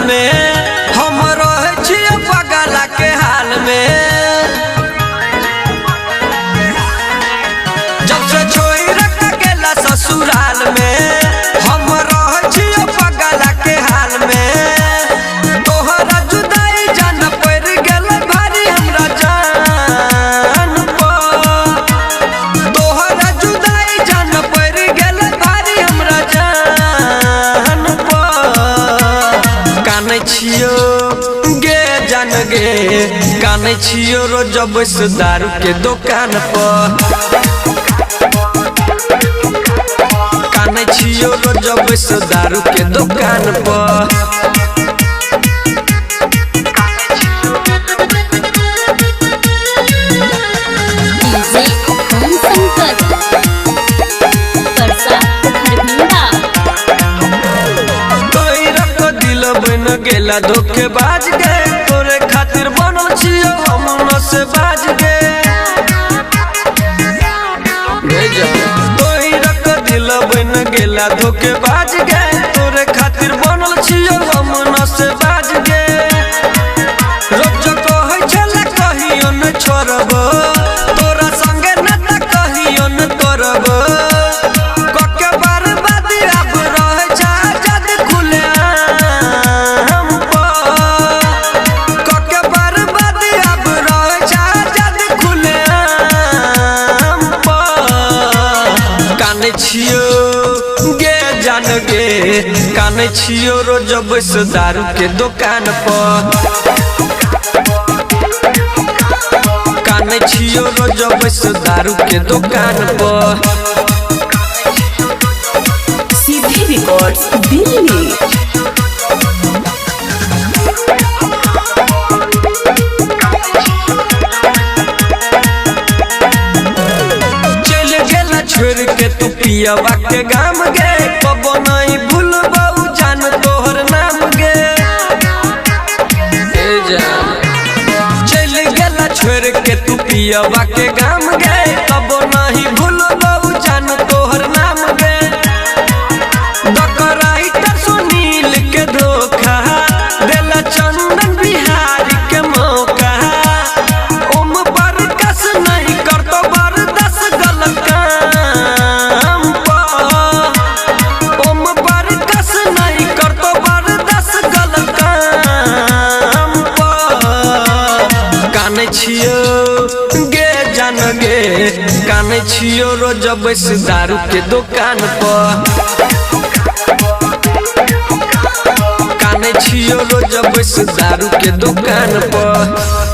में हम रहे छिए पगला के हाल में। जब से छोड़ के गेला ससुराल में हम रहे छिए पगला के हाल में। तोहरा जुदाई जान पड़ गेल भारी हमरा जान पर। तोहरा जुदाई जान पड़ गेल भारी हमरा जान पर। काने छियो गे जान गे काने छियो रोज बस दारू के दुकान पर। काने छियो रोज बस दारू के दुकान पर। गेला धोखेबाज गे तोरे खातिर बनल छियो हम से बाज गे। तोही रख दिल बन गेला धोखेबाज गे तोरे खातिर बनल छियो हम से बाज गे। रोज कहै छले कहियो न छोड़ब तोरा संगे न त कहियो न करब। कके बर्बादी अब रहे छ जद खुले छियो गे जान गे काने छियो रोज बस दारू के दुकान पर। काने छियो रोज बस दारू के दुकान पर। सीधी रिकॉर्ड्स दिल्ली। छोड़ के तू पियवा के गाम गे कबो नहीं भूलबऊ जान तोहर नाम गे। चल गेला छोड़ के तू पियवा के गाम गे कबो नहीं भूलबऊ जान तोहर नाम गे। डकराइटर सुनील के धोखा देला चंदन बिहारी के मौका। ओम बरकस नहीं करतो बरदस गलत छियो गे जान गे काने छियो रोज बस दारू के दुकान पर। काने छियो रोज बस दारू के दुकान पर।